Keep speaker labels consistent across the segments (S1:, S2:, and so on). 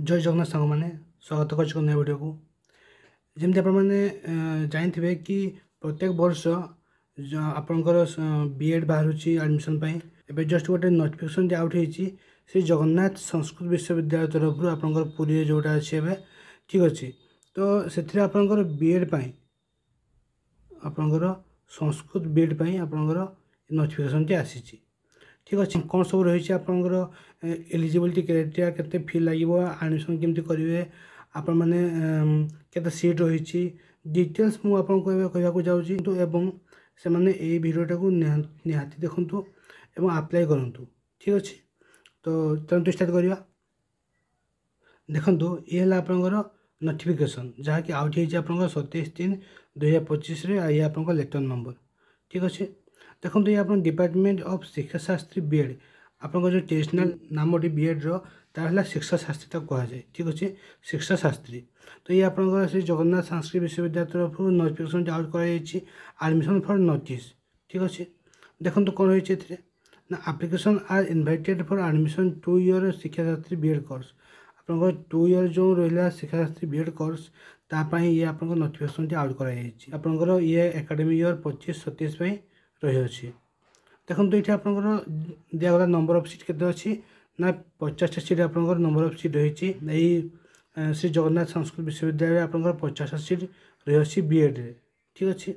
S1: जय जगन्नाथ सांग मैंने स्वागत कर वीडियो को जमी आपने जानते कि प्रत्येक वर्ष आपंकर बीएड बाहर एडमिशन एवं जस्ट गोटे नोटिफिकेशन आउट होती श्री जगन्नाथ संस्कृत विश्वविद्यालय तरफ आपंकर पुरी जोटा अच्छे ठीक अच्छे तो से आपंकर बीएड आपंकर संस्कृत बीएड आपंकर नोटिफिकेशन टी आसी ठीक अच्छे कौन सब रही आपंकर एलिजिबिलिटी क्राइटेरिया केते फी लगे एडमिशन केमती करेंगे आपण मैंने केते सीट रही डिटेल्स मुझे कहवाक जाऊँगी एवं से मैंने ये वीडियोटा को निहाती देखु एवं अप्लाई करूँ ठीक अच्छे तो चलते स्टार्ट करवा देखु ये आपंकर नोटिफिकेशन जहाँकि आउट हो 27/3/2025 ये आप लेटर नंबर ठीक अच्छे देखो ये आप डिपार्टमेंट ऑफ शिक्षा शास्त्री बीएड आप जो ट्रेडिशनल नामटी बीएड रा शिक्षा शास्त्री कह जाए ठीक अच्छे शिक्षा शास्त्री तो ये आप श्री जगन्नाथ संस्कृत विश्वविद्यालय तरफ नोटिफिकेशन आउट कर एडमिशन फॉर नोटिस ठीक अच्छे देखो कौन रही ना application are invited for admission 2 year Shiksha Shastri BEd course आप 2 ईयर जो रहा शिक्षा शास्त्री बीएड कोर्स तापाई ये आप नोटिफिकेशन आउट कर ये एकेडमिक ईयर 25-27 रही देखो ये आप दिगला नंबर ऑफ सीट केते अच्छी ना 50 सीट आप नंबर ऑफ सीट रही श्री जगन्नाथ संस्कृत विश्वविद्यालय आप 50 सीट रही बीएड रे ठीक अच्छे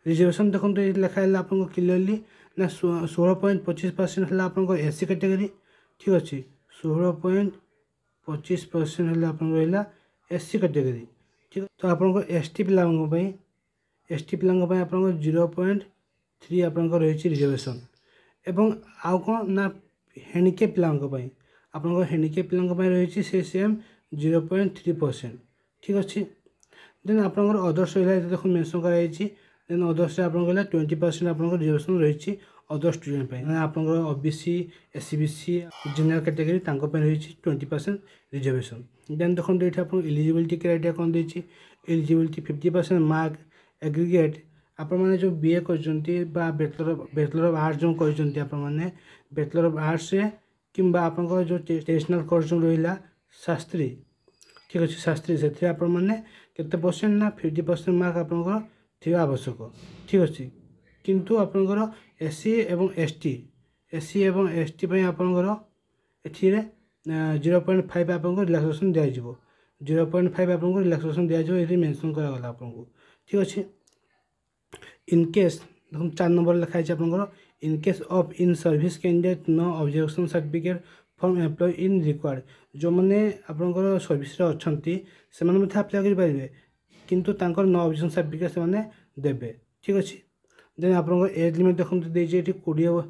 S1: रिजर्वेशन देखो ये लिखा है आपको क्लियरली ना 16.25% है आप एससी कैटेगरी ठीक अच्छे 16.25% है आप रहा एससी कैटेगरी ठीक तो आपको एसटी पिला एसटी पिला आप 0.3 आप रही रिजर्वेशन एवं आउ कौन ना हेणिके पिलांई आप हेणिके पिला रही से सेम 0.3% ठीक अच्छे देन आप अदर्स रहा देखो मेनसन कराई देन अदर्स आप 20% आप रिजर्वेशन रही अदर स्टूडेंट आप ओबीसी एससीबीसी जनरल कैटेगरी रही 20% रिजर्वेशन देन देखो ये आप एलिजिबिलिटी क्राइटेरिया कौन देती एलिजिबिलिटी 50% मार्क एग्रीगेट आप मैंने जो बीए कर बैचलर ऑफ आर्ट्स जो कर बैचलर ऑफ आर्ट्स कि आप जो ट्रेडिशनल कोर्स जो रहा शास्त्री ठीक अच्छे शास्त्री से आप केते परसेंट ना 50% मार्क आप आवश्यक ठीक अच्छे किंतु आपंकर एससी एवं एसटी एवं एसटी आपंकर ए 0.5 आपको रिलैक्सेशन दिज्व 0.5 आपको रिलैक्सेशन दिज्व ये मेंशन करागला आपको ठीक अच्छे इनकेस देखो 4 नंबर लिखाई आप in case of in service candidate no objection certificate from employ in required जो मैंने आपंकर सर्विस अच्छा से अप्लाई करेंगे किंतु तांकर नो ऑब्जेक्शन सर्टिफिकेट से देवे ठीक अच्छे देन आप एज लिमिट देखो देती 20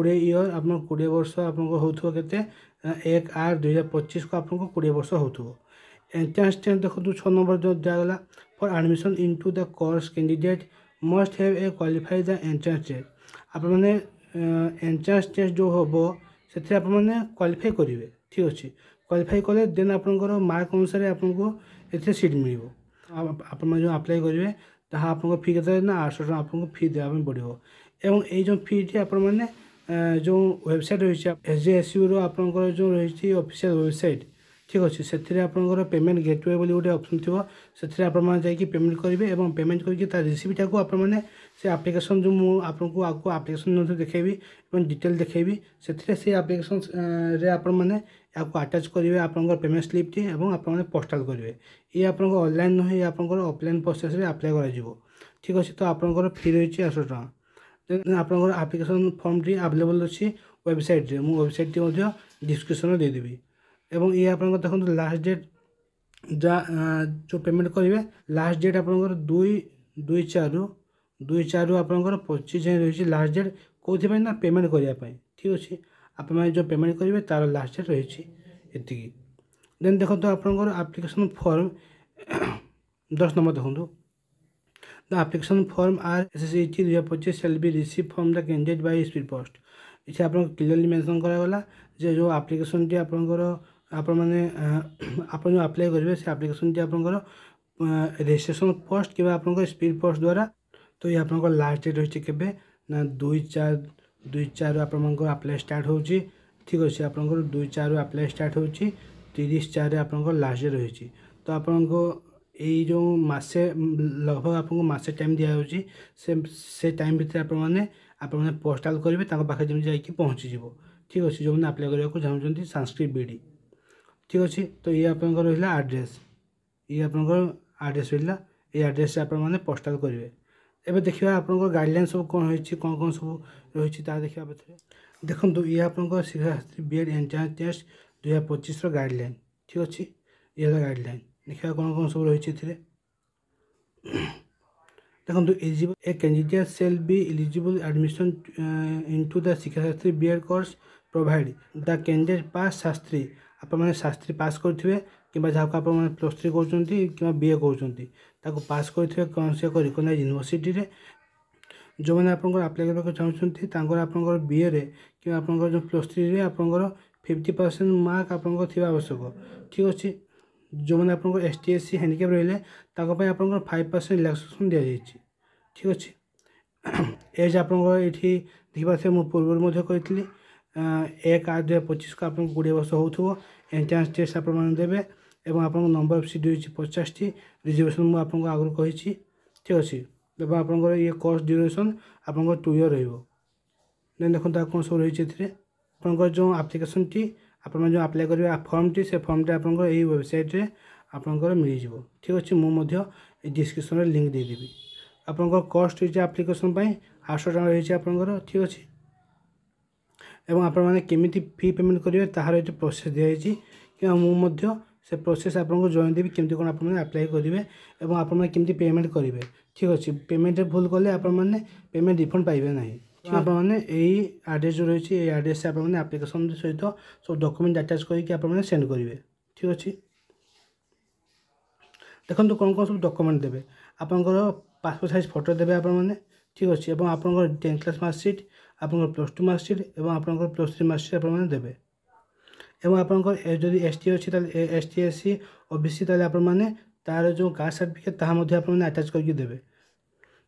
S1: ईयर आप 20 वर्ष आपको होते 1/8/2025 को आपको 20 वर्ष हो एंट्रेंस टेस्ट देखो 6 नंबर जो दिगला for admission into the course candidate must have a qualify the entrance test आप मैंने एंट्रेंस टेस्ट जो हम से आप क्वालिफाई करेंगे ठीक अच्छे क्वालिफाई कले देन आपंकर मार्क अनुसार आपको ये सीट मिल आप जो अप्लाई करेंगे ताहा आपको फी के ना 800 टका आपको फी देवाई पड़ो एवं ये जो फी मैंने जो वेबसाइट रही एसजेएसयू आपंकर जो रही ऑफिशियल वेबसाइट ठीक अच्छे से आपंकर पेमेंट गेटवे बोली गोटे ऑप्शन थी से आप पेमेंट करेंगे और पेमेंट करके रिसीप्टा को आपने से एप्लिकेशन जो मुझको आपको एप्लिकेशन देखेबी डिटेल देखेबी से एप्लिकेशन रे आप मैंने आपको अटैच करेंगे आपंकर पेमेंट स्लिप टी आप पोस्टाल करेंगे ये आप ऑनलाइन नुहे आपंकर ऑफलाइन प्रोसेस अप्लाई कर ठीक अच्छे तो आपंकर फी रही 800 टका देन आपंकर एप्लिकेशन फॉर्म टी अवेलेबल अच्छी वेबसाइट रे मु वेबसाइट टी डिस्क्रिप्शन देदेवी एवं ये आप देखो लास्ट डेट जो पेमेंट करेंगे लास्ट डेट आपंकर 2/4 आपंकर 25 जाए रही लास्ट डेट कौन ना पेमेंट करने ठीक अच्छे आप जो पेमेंट करेंगे तार लास्ट डेट रही ये देन देखो तो आपंकर एप्लिकेशन फॉर्म 10 नंबर देखो the application form are SSCT 2025 shall be receive from the candidate by speed post इसे आप क्लियरली मेंशन करागला जो एप्लिकेशन टी आपंकर आप जो अप्लाई करेंगे से एप्लिकेशन टी आपंकर रजिस्ट्रेशन पोस्ट कि आपंकर स्पीड पोस्ट द्वारा तो ये आपंकर लास्ट डेट रही केबे ना 2/4 आपंकर अप्लाई स्टार्ट हो ठीक अच्छे आपंकर 2/4 अप्लाई स्टार्ट हो 30/4 ଆପଣଙ୍କର ଲାଷ୍ଟ ଡେଟ୍ ରହିଛି। ତ ଆପଣଙ୍କୁ ଏଇ ଯେଉଁ ମାସେ लगभग ଆପଣଙ୍କୁ ମାସେ ଟାଇମ୍ ଦିଆଯାଉଛି। ସେ ଟାଇମ୍ ଭିତରେ ଆପଣମାନେ ପୋଷ୍ଟାଲ୍ କରିବେ, ତାଙ୍କ ପାଖରେ ଯେମିତି ଯାଇକି ପହଞ୍ଚିଯିବ। ଠିକ୍ ଅଛି, ଯେଉଁମାନେ ଆପ୍ଲାଏ କରିବାକୁ ଚାହୁଁଛନ୍ତି ସାଂସ୍କ୍ରିଟ୍ ବିଇଡ଼ି। ଠିକ୍ ଅଛି, ତ ଇଏ ଆପଣଙ୍କର ରହିଲା ଆଡ୍ରେସ୍। ଇଏ ଆପଣଙ୍କର ଆଡ୍ରେସ୍ ରହିଲା। ଏଇ ଆଡ୍ରେସ୍ରେ ଆପଣମାନେ ପୋଷ୍ଟାଲ୍ କରିବେ। ଏବେ ଦେଖିବା ଆପଣଙ୍କର ଗାଇଡ଼ଲାଇନ୍ ସବୁ କ'ଣ ହୋଇଛି, କ'ଣ ସବୁ ରହିଛି ତାହା ଦେଖିବା ପଛରେ। ଦେଖନ୍ତୁ, ଇଏ ଆପଣଙ୍କର Shiksha Shastri B Ed entrance test 2025ର ଗାଇଡ଼ଲାଇନ୍। ଠିକ୍ ଅଛି, ଇଏ ହେଲା ଗାଇଡ଼ଲାଇନ୍। ଦେଖିବା କ'ଣ ସବୁ ରହିଛି ଏଥିରେ। ଦେଖନ୍ତୁ, eligible a candidate shall be eligible admission into the Shiksha Shastri BEd course provide the candidate pass Shastri. ଆପଣମାନେ ଶାସ୍ତ୍ରୀ ପାସ୍ କରିଥିବେ, କିମ୍ବା ଯାହାକୁ ଆପଣମାନେ +3 କରୁଛନ୍ତି କିମ୍ବା BA କରୁଛନ୍ତି, ତାକୁ ପାସ୍ କରିଥିବେ କୌଣସି ଏକ ରିକଗ୍ନାଇଜ୍ ୟୁନିଭର୍ସିଟିରେ। ଯେଉଁମାନେ ଆପଣଙ୍କର ଆପ୍ଲାଏ କରିବାକୁ ଚାହୁଁଛନ୍ତି ତାଙ୍କର ଆପଣଙ୍କର BAରେ କିମ୍ବା ଆପଣଙ୍କର ଯେଉଁ +3ରେ ଆପଣଙ୍କର 50% ମାର୍କ ଆପଣଙ୍କର ଥିବା ଆବଶ୍ୟକ। ଠିକ୍ ଅଛି, ଯେଉଁମାନେ ଆପଣଙ୍କର ST SC ହ୍ୟାଣ୍ଡିକ୍ୟାପ୍ ରହିଲେ ତାଙ୍କ ପାଇଁ ଆପଣଙ୍କର 5% ରିଲାକ୍ସେସନ୍ ଦିଆଯାଇଛି। ଠିକ୍ ଅଛି, ଏଜ୍ ଆପଣଙ୍କର ଏଇଠି ଦେଖିପାରୁଥିବେ, ମୁଁ ପୂର୍ବରୁ ମଧ୍ୟ କହିଥିଲି 1/8/2025କୁ ଆପଣଙ୍କୁ 20 ବର୍ଷ ହେଉଥିବ। ଏଣ୍ଟ୍ରାନ୍ସ ଟେଷ୍ଟ ଆପଣମାନେ ଦେବେ ଏବଂ ଆପଣଙ୍କ ନମ୍ବର ଅଫ୍ ସିଟ୍ ରହିଛି 50ଟି। ରିଜର୍ଭେସନ୍ ମୁଁ ଆପଣଙ୍କୁ ଆଗରୁ କହିଛି। ଠିକ୍ ଅଛି, ଏବଂ ଆପଣଙ୍କର ଇଏ କୋର୍ସ ଡ୍ୟୁରେସନ୍ ଆପଣଙ୍କର 2 ଇୟର୍ ରହିବ। ଦେନ୍ ଦେଖନ୍ତୁ ଆଉ କ'ଣ ସବୁ ରହିଛି ଏଥିରେ। ଆପଣଙ୍କର ଯେଉଁ ଆପ୍ଲିକେସନ୍ଟି ଆପଣମାନେ ଯେଉଁ ଆପ୍ଲାଏ କରିବେ ଫର୍ମଟି, ସେ ଫର୍ମଟି ଆପଣଙ୍କର ଏଇ ୱେବସାଇଟ୍ରେ ଆପଣଙ୍କର ମିଳିଯିବ। ଠିକ୍ ଅଛି, ମୁଁ ମଧ୍ୟ ଏ ଡିସ୍କ୍ରିପ୍ସନ୍ରେ ଲିଙ୍କ୍ ଦେଇଦେବି। ଆପଣଙ୍କର କଷ୍ଟ ରହିଛି ଆପ୍ଲିକେସନ୍ ପାଇଁ 800 ଟଙ୍କା ରହିଛି ଆପଣଙ୍କର। ଠିକ୍ ଅଛି, ଏବଂ ଆପଣମାନେ କେମିତି ଫି ପେମେଣ୍ଟ କରିବେ ତାହାର ଏଠି ପ୍ରୋସେସ୍ ଦିଆଯାଇଛି, କିମ୍ବା ମୁଁ ମଧ୍ୟ ସେ ପ୍ରୋସେସ୍ ଆପଣଙ୍କୁ ଜଣାଇଦେବି କେମିତି କ'ଣ ଆପଣମାନେ ଆପ୍ଲାଏ କରିବେ ଏବଂ ଆପଣମାନେ କେମିତି ପେମେଣ୍ଟ କରିବେ। ଠିକ୍ ଅଛି, ପେମେଣ୍ଟରେ ଭୁଲ କଲେ ଆପଣମାନେ ପେମେଣ୍ଟ ରିଫଣ୍ଡ ପାଇବେ ନାହିଁ। ଆପଣମାନେ ଏଇ ଆଡ୍ରେସ୍ ଯେଉଁ ରହିଛି, ଏଇ ଆଡ୍ରେସ୍ରେ ଆପଣମାନେ ଆପ୍ଲିକେସନ୍ ସହିତ ସବୁ ଡକୁମେଣ୍ଟ ଆଟାଚ୍ କରିକି ଆପଣମାନେ ସେଣ୍ଡ କରିବେ। ଠିକ୍ ଅଛି, ଦେଖନ୍ତୁ କ'ଣ ସବୁ ଡକୁମେଣ୍ଟ ଦେବେ। ଆପଣଙ୍କର ପାସପୋର୍ଟ ସାଇଜ୍ ଫଟୋ ଦେବେ ଆପଣମାନେ। ଠିକ୍ ଅଛି, ଏବଂ ଆପଣଙ୍କର 10th କ୍ଲାସ୍ ମାର୍କସିଟ୍, ଆପଣଙ୍କର +2 ମାର୍କସିଟ୍ ଏବଂ ଆପଣଙ୍କର +3 ମାର୍କସିଟ୍ ଆପଣମାନେ ଦେବେ। ଏବଂ ଆପଣଙ୍କର ଯଦି ST ଅଛି ତାହେଲେ ST SC OBC ତାହେଲେ ଆପଣମାନେ ତା'ର ଯେଉଁ କାଷ୍ଟ ସାର୍ଟିଫିକେଟ୍ ତାହା ମଧ୍ୟ ଆପଣମାନେ ଆଟାଚ୍ କରିକି ଦେବେ।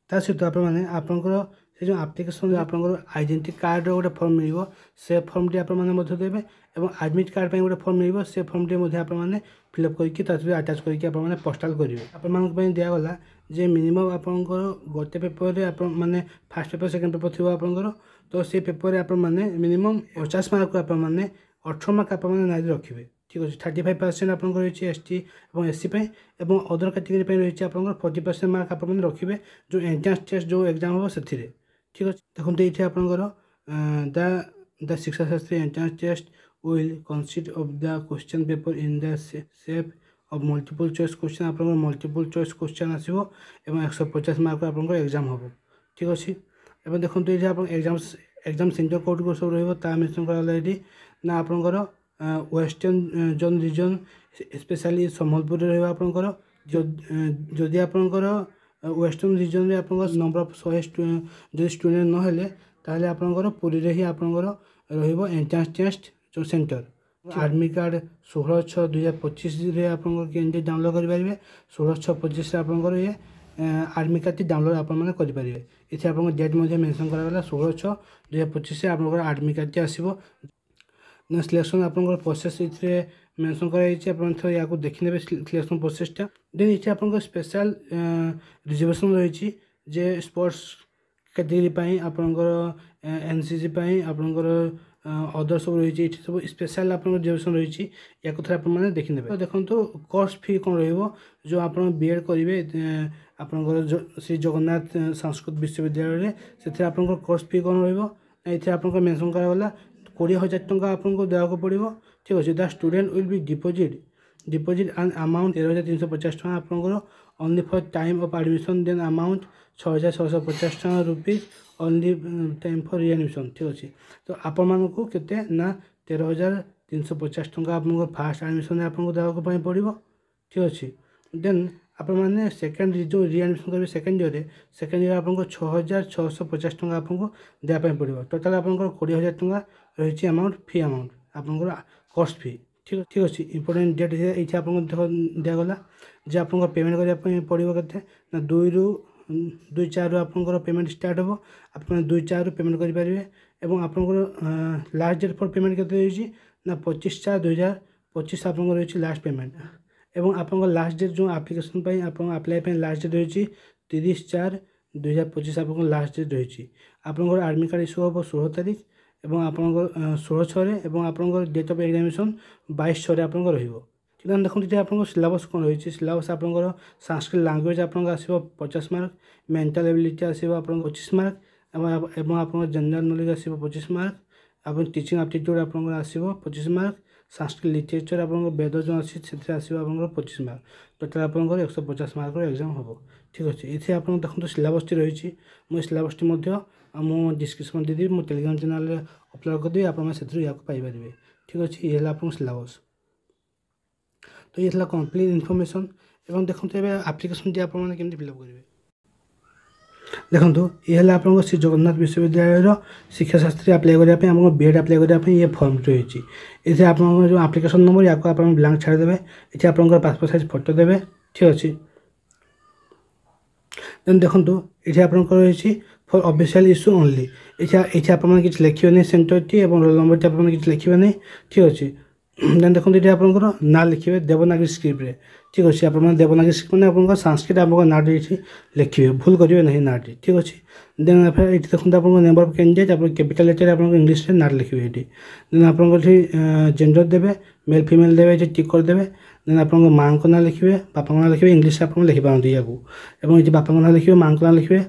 S1: ତା ସହିତ ଆପଣମାନେ ଆପଣଙ୍କର ସେ ଯେଉଁ ଆପ୍ଲିକେସନ୍ ଆପଣଙ୍କର ଆଇଡେଣ୍ଟି କାର୍ଡ଼ର ଗୋଟେ ଫର୍ମ ମିଳିବ, ସେ ଫର୍ମଟି ଆପଣମାନେ ମଧ୍ୟ ଦେବେ। ଏବଂ ଆଡ଼ମିଟ୍ କାର୍ଡ଼ ପାଇଁ ଗୋଟେ ଫର୍ମ ମିଳିବ, ସେ ଫର୍ମଟି ମଧ୍ୟ ଆପଣମାନେ ଫିଲ୍ଅପ୍ କରିକି ତା ସହିତ ଆଟାଚ୍ କରିକି ଆପଣମାନେ ପୋଷ୍ଟାଲ୍ କରିବେ। ଆପଣମାନଙ୍କ ପାଇଁ ଦିଆଗଲା ଯେ ମିନିମମ୍ ଆପଣଙ୍କର ଗୋଟେ ପେପରରେ ଆପଣମାନେ ଫାର୍ଷ୍ଟ ପେପର୍ ସେକେଣ୍ଡ ପେପର୍ ଥିବ ଆପଣଙ୍କର। ତ ସେ ପେପରରେ ଆପଣମାନେ ମିନିମମ୍ 50 ମାର୍କକୁ ଆପଣମାନେ 18 ମାର୍କ ଆପଣମାନେ ନାଁରେ ରଖିବେ। ଠିକ୍ ଅଛି, 35% ଆପଣଙ୍କର ରହିଛି ST ଏବଂ SC ପାଇଁ, ଏବଂ ଅଦର କାଟେଗୋରୀ ପାଇଁ ରହିଛି ଆପଣଙ୍କର 40% ମାର୍କ ଆପଣମାନେ ରଖିବେ ଯେଉଁ ଏଣ୍ଟ୍ରାନ୍ସ ଟେଷ୍ଟ ଯେଉଁ ଏକ୍ଜାମ୍ ହେବ ସେଥିରେ। ଠିକ୍ ଅଛି, ଦେଖନ୍ତୁ ଏଇଠି ଆପଣଙ୍କର ଦ Shiksha Shastri entrance test will consist of the question paper in the shape of multiple choice question. ଆପଣଙ୍କର ମଲ୍ଟିପୁଲ୍ ଚଏସ୍ କ୍ୱେଶ୍ଚନ୍ ଆସିବ ଏବଂ 150 ମାର୍କ ଆପଣଙ୍କର ଏକ୍ଜାମ୍ ହେବ। ଠିକ୍ ଅଛି, ଏବଂ ଦେଖନ୍ତୁ ଏଇଠି ଆପଣ ଏକ୍ଜାମ୍ ସେଣ୍ଟର କୋଉଠି ସବୁ ରହିବ ତାହା ମେନସନ୍ କରାଗଲା ଏଇଠି। ନା ଆପଣଙ୍କର ୱେଷ୍ଟର୍ଣ୍ଣ ଜୋନ୍ ରିଜନ୍ ସ୍ପେଶାଲି ସମ୍ବଲପୁରରେ ରହିବ ଆପଣଙ୍କର। ଯଦି ଆପଣଙ୍କର ୱେଷ୍ଟର୍ଣ୍ଣ ରିଜନ୍ରେ ଆପଣଙ୍କର ନମ୍ବର ଅଫ୍ 100 ଯଦି ଷ୍ଟୁଡେଣ୍ଟ ନହେଲେ ତାହେଲେ ଆପଣଙ୍କର ପୁରୀରେ ହିଁ ଆପଣଙ୍କର ରହିବ ଏଣ୍ଟ୍ରାନ୍ସ ଟେଷ୍ଟ ଯେଉଁ ସେଣ୍ଟର। ଆଡ଼ମିଟ୍ କାର୍ଡ଼ 16/6/2025ରେ ଆପଣଙ୍କର କେମିତି ଡାଉନଲୋଡ଼ କରିପାରିବେ। 16/6/25ରେ ଆପଣଙ୍କର ଇଏ ଆଡ଼ମିଟ୍ କାର୍ଡ଼ଟି ଡାଉନଲୋଡ଼ ଆପଣମାନେ କରିପାରିବେ। ଏଥିରେ ଆପଣଙ୍କ ଡେଟ୍ ମଧ୍ୟ ମେନସନ୍ କରାଗଲା 16/6/2025ରେ ଆପଣଙ୍କର ଆଡ଼ମିଟ୍ କାର୍ଡ଼ଟି ଆସିବ। ସିଲେକ୍ସନ୍ ଆପଣଙ୍କର ପ୍ରୋସେସ୍ ଏଥିରେ ମେନସନ୍ କରାଯାଇଛି, ଆପଣ ଥରେ ୟାକୁ ଦେଖିନେବେ ସିଲେକ୍ସନ୍ ପ୍ରୋସେସ୍ଟା। ଦେନ୍ ଏଠି ଆପଣଙ୍କର ସ୍ପେଶାଲ୍ ରିଜର୍ଭେସନ୍ ରହିଛି ଯେ ସ୍ପୋର୍ଟସ୍ କାଟେଗୋରୀ ପାଇଁ ଆପଣଙ୍କର NCC ପାଇଁ ଆପଣଙ୍କର ଅଦର ସବୁ ରହିଛି। ଏଠି ସବୁ ସ୍ପେଶାଲ୍ ଆପଣଙ୍କର ରିଜର୍ଭେସନ୍ ରହିଛି, ୟାକୁ ଥରେ ଆପଣମାନେ ଦେଖିନେବେ। ତ ଦେଖନ୍ତୁ କୋର୍ସ ଫି କ'ଣ ରହିବ। ଯେଉଁ ଆପଣ BEd କରିବେ ଆପଣଙ୍କର ଶ୍ରୀ ଜଗନ୍ନାଥ ସଂସ୍କୃତ ବିଶ୍ୱବିଦ୍ୟାଳୟରେ, ସେଥିରେ ଆପଣଙ୍କର କୋର୍ସ ଫି କ'ଣ ରହିବ। ଏଥିରେ ଆପଣଙ୍କର ମେନସନ୍ କରାଗଲା 20,000 ଟଙ୍କା ଆପଣଙ୍କୁ ଦେବାକୁ ପଡ଼ିବ। ଠିକ୍ ଅଛି, ଦ ଷ୍ଟୁଡେଣ୍ଟ ୱିଲ୍ ବି ଡିପୋଜିଟ୍ ଆନ୍ ଆମାଉଣ୍ଟ 13,350 ଟଙ୍କା ଆପଣଙ୍କର only for time of admission. Then amount 6,650 ଟଙ୍କା rupees only time for readmission. ଠିକ୍ ଅଛି, ତ ଆପଣମାନଙ୍କୁ କେତେ ନା 13,350 ଟଙ୍କା ଆପଣଙ୍କ ଫାର୍ଷ୍ଟ ଆଡ଼ମିସନ୍ରେ ଆପଣଙ୍କୁ ଦେବାକୁ ପାଇଁ ପଡ଼ିବ। ଠିକ୍ ଅଛି, ଦେନ୍ ଆପଣମାନେ ସେକେଣ୍ଡ ଯେଉଁ ରିଆଡ଼ମିସନ୍ କରିବେ ସେକେଣ୍ଡ ଇୟର୍ରେ ଆପଣଙ୍କୁ 6,650 ଟଙ୍କା ଆପଣଙ୍କୁ ଦେବା ପାଇଁ ପଡ଼ିବ। ଟୋଟାଲ୍ ଆପଣଙ୍କର 20,000 ଟଙ୍କା ରହିଛି ଫି ଆମାଉଣ୍ଟ ଆପଣଙ୍କର କୋର୍ସ ଫି। ଠିକ୍ ଅଛି, ଇମ୍ପୋର୍ଟାଣ୍ଟ ଡେଟ୍ ଏଇଠି ଆପଣଙ୍କୁ ଦିଆଗଲା ଯେ ଆପଣଙ୍କ ପେମେଣ୍ଟ କରିବା ପାଇଁ ପଡ଼ିବ କେତେ ନା 2/4ରୁ ଆପଣଙ୍କର ପେମେଣ୍ଟ ଷ୍ଟାର୍ଟ ହେବ। ଆପଣ 2/4ରୁ ପେମେଣ୍ଟ କରିପାରିବେ ଏବଂ ଆପଣଙ୍କର ଲାଷ୍ଟ ଡେଟ୍ ଫର୍ ପେମେଣ୍ଟ କେତେ ରହିଛି ନା 25/4/2025 25 ଆପଣଙ୍କର ରହିଛି ଲାଷ୍ଟ ପେମେଣ୍ଟ ଏବଂ ଆପଣଙ୍କ ଲାଷ୍ଟ ଡେଟ୍ ଯେଉଁ ଆପ୍ଲିକେସନ୍ ପାଇଁ ଆପଣ ଆପ୍ଲାଏ ପାଇଁ ଲାଷ୍ଟ ଡେଟ୍ ରହିଛି 30/4/2025 ଆପଣଙ୍କ ଲାଷ୍ଟ ଡେଟ୍ ରହିଛି। ଆପଣଙ୍କର ଆଡମିଟ୍ କାର୍ଡ଼ ଇସ୍ୟୁ ହେବ 16 ତାରିଖ ଏବଂ ଆପଣଙ୍କର 16/6 ଏବଂ ଆପଣଙ୍କର ଡେଟ୍ ଅଫ୍ ଏକ୍ଜାମିନେସନ୍ 22/6 ଆପଣଙ୍କର ରହିବ। ঠিক আছে দেখুন এটি আপনার সিলেবাস কোণ রয়েছে সিলেবাস আপনার সংস্কৃত ল্যাঙ্গুয়েজ আপনার আসব 50 মার্ক মেন্টাল এবিলিটি আসব আপনার 25 মার্ক এবং আপনার জেনারেল নলেজ আসব 25 মার্ক এবং টিচিং আপ্টিट्यूड আপনার আসব 25 মার্ক সংস্কৃত লিটরেচর আপনার বেদ যে আছে সেটা আসব আপনার 25 মার্ক টোটাল আপনার 150 মার্কর এক্সাম হব। ঠিক আছে এতে আপনার দেখুন সিলেবাসটি রয়েছে মু সিলেবাসটি মধ্যে মু ডিসক্রিপশন দেদেবি মো টেলিগ্রাম চ্যানেল অপলোড করদেবি আপনার সেথিরু ইয়াকু পাইপারিবে। ঠিক আছে ইয়ে হল আপনার সিলেবাস। तो ये कम्प्लीट इनफर्मेशन एवं देखो आप्लिकेसन टी आपने केमती फिलअप करेंगे देखो ये आप श्री जगन्नाथ विश्वविद्यालय शिक्षाशास्त्री आप्लाय करने आप बीएड आप्लाय करने ये फर्म रही ये आप जो आप्लिकेसन नंबर या आप ब्लांक छाड़देवे ये आप पासपोर्ट साइज फोटो देवे। ठीक अच्छे देन देखो ये आप रही फॉर ऑफिशियल इश्यू ओनली ये आप लिखे नहीं centre T roll number T आप लिखे नहीं। ठीक अच्छे देन देखो ये आप ना लिखे देवनागरी स्क्रिप्ट। ठीक अच्छे आप देवनागरी स्क्रिप्ट मैंने आप संस्कृत आप ना लिखे भूल करेंगे ना ना। ठीक अच्छे देन ये देखो आप नंबर ऑफ कैंडिडेट आप कैपिटल लेटर आप इंग्लिश ना लिखे ये देन आप जेंडर देवे मेल फीमेल देवे ये टिक करदे देन आप माँ को ना लिखे बापा ना लिखे इंग्लिश आप लिखिपारती या ये बापा ना लिखे माँ को ना लिखे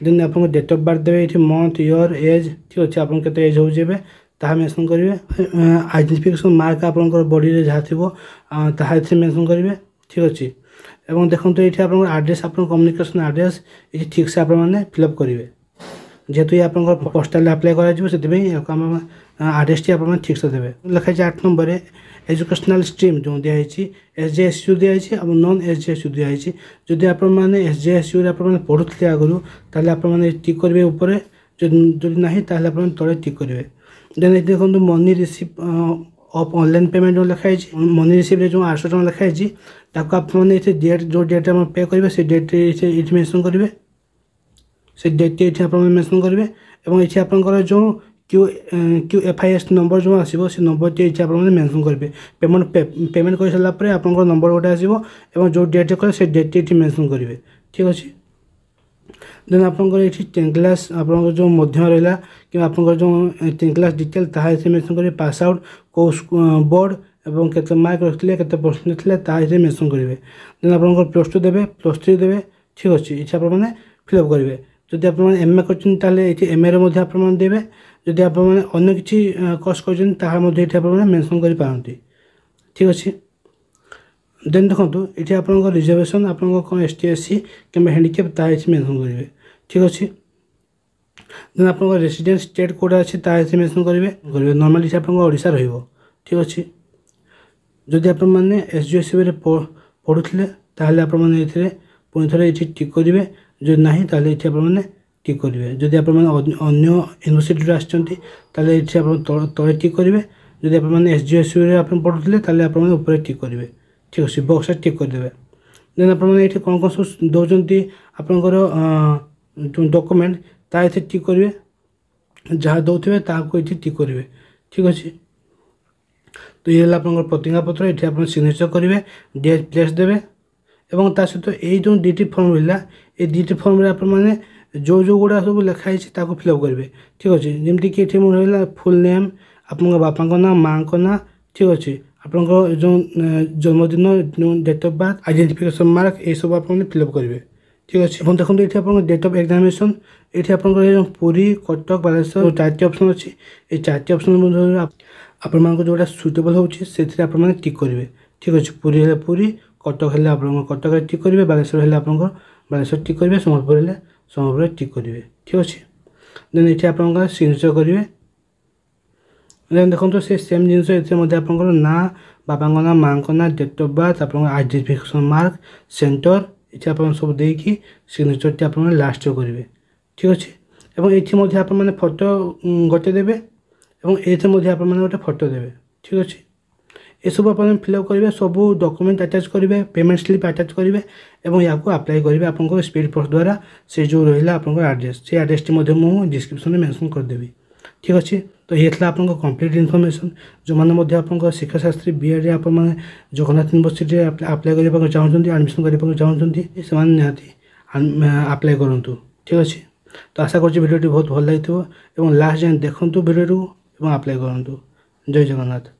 S1: देन आप डेट ऑफ बर्थ देवे ये मंथ ईयर एज। ठीक अच्छे आप एज हो ताहा मेंशन करेंगे आइडेंटिफिकेशन मार्क आप बॉडी रे जहाँ थी ताहा मेंशन करेंगे। ठीक अच्छे एवं देखो ये आप एड्रेस आप कम्युनिकेशन एड्रेस ये ठीक से आप फिलअप करेंगे जेहेतु ये आप पोस्टाल अप्लाई कर एड्रेस टी आप ठीक से देवे। लिखाई 8 नंबर एजुकेशनल स्ट्रीम जो दिखाई SJSU दिखाई और नॉन SJSU दिखाई जदि आप SJSU पढ़ुते आगु ताल आप टिक करेंगे ऊपर जो ना आप तले टिक करेंगे। देन ये देखो money receive of online payment जो लिखाई मनी रिसीव जो 800 टका लिखाई आपने डेट जो डेट आप पे करेंगे से डेट ये मेंशन करेंगे से डेट ये आप मेंशन करेंगे और ये आप जो QFIS नंबर जो आसो से नंबर टी आप मेंशन करेंगे पेमेंट कर सारापर आप नंबर गोटे आसो और जो डेट कले से डेट ये मेंशन करेंगे। ठीक अच्छे देन आप 10th क्लास आप जो मध्य रहा कि आप जो 10th क्लास डिटेल ताहा मेंशन करेंगे पास आउट को बोर्ड और केते मार्क रखते केते परसेंटेज थे ताहा मेंशन करेंगे। देन आप +2 देवे +3 देवे। ठीक अच्छे ये आप फिलअप करेंगे जदि आप MA कर MA आप देवे जदि आप अन्य किसी कोर्स कर मेंशन कर पारती। ठीक अच्छे देन देखो ये आप रिजर्वेशन आप ST SC कि हैंडिकैप ताहा मेंशन करेंगे। ठीक अच्छे देन आप रेसिडेंस स्टेट कोड अच्छी ताहा मेंशन करेंगे नॉर्मली आप ओडिशा रहिबो। ठीक अच्छे जदि आप SJSU पढ़ुले ताहले आप पुणी थे ये टिक करेंगे जो ना ताहले ये आप टिक करेंगे जदि आप अन्य यूनिवर्सिटी आसते तले टिक करेंगे जदि आप SJSU पढ़ुले ताहले आप ऊपर टिक करेंगे। ठीक अच्छे बक्स टिक करदे देन आप कौन कौन सब दौरान आपंकर डॉक्यूमेंट ताकि टिक करेंगे जहाँ दौरे ताकू ये टिक करेंगे। ठीक अच्छे तो ये आप प्रतिज्ञा पत्र ये आप सिग्नेचर करेंगे डेट प्लेस देवे और ता सहित ये जो दुईटी फर्म रहा ये दुईटी फर्म आप जो जो गुड़ा सब लिखाई फिलअप करेंगे। ठीक अच्छे जमीक ये रहा फुल नेम आप बापा ना माँ ना। ठीक अच्छे आपंकर जो जन्मदिन date of birth identification mark ये सब आप फिलअप करेंगे। ठीक अच्छे देखो ये आप डेट ऑफ एग्जामिनेशन ये आप पुरी कटक बालेश्वर 4टी ऑप्शन अच्छी ये 4टी ऑप्शन आपण जोटा सुटेबल होती आप टिक करेंगे। ठीक अच्छे पुरी है पुरी कटक है आप कटक टिक करेंगे बालेश्वर है आप बालेश्वर टिक करेंगे सम्बलपुर है सम्बलपुर टिक करेंगे। ठीक अच्छे देन ये आप सिग्नेचर करेंगे देन देखो से सेम जिनस ये आप ना बापा ना माँ ना डेट ऑफ बर्थ आप आइडेंटिफिकेशन मार्क सेंटर ये आप सब देकी सिग्नेचर टी आप लास्ट करेंगे। ठीक अच्छे और ये आप फोटो गोटे देवे और ये आप गोटे फोटो देवे। ठीक अच्छे ये सब आप फिलअप करेंगे सब डॉक्यूमेंट अटैच करेंगे पेमेंट स्लिप अटैच करेंगे और या अप्लाई करेंगे आप स्पीड पोस्ट द्वारा से जो रहा आप एड्रेस से एड्रेस टी मुझे डिस्क्रिप्शन में मेंशन करदेवी। ଠିକ୍ ଅଛି। ତ ଇଏ ଥିଲା ଆପଣଙ୍କ କମ୍ପ୍ଲିଟ୍ ଇନଫର୍ମେସନ୍। ଯେଉଁମାନେ ମଧ୍ୟ ଆପଣଙ୍କ ଶିକ୍ଷାଶାସ୍ତ୍ରୀ ବିଏଡ଼୍ରେ ଆପଣମାନେ ଜଗନ୍ନାଥ ୟୁନିଭର୍ସିଟିରେ ଆପ୍ଲାଏ କରିବାକୁ ଚାହୁଁଛନ୍ତି, ଆଡ଼ମିସନ୍ କରିବାକୁ ଚାହୁଁଛନ୍ତି, ସେମାନେ ନିହାତି ଆପ୍ଲାଏ କରନ୍ତୁ। ଠିକ୍ ଅଛି। ତ ଆଶା କରୁଛି ଭିଡ଼ିଓଟି ବହୁତ ଭଲ ଲାଗିଥିବ ଏବଂ ଲାଷ୍ଟ ଯାଏଁ ଦେଖନ୍ତୁ ଭିଡ଼ିଓଟିକୁ ଏବଂ ଆପ୍ଲାଏ କରନ୍ତୁ। ଜୟ ଜଗନ୍ନାଥ।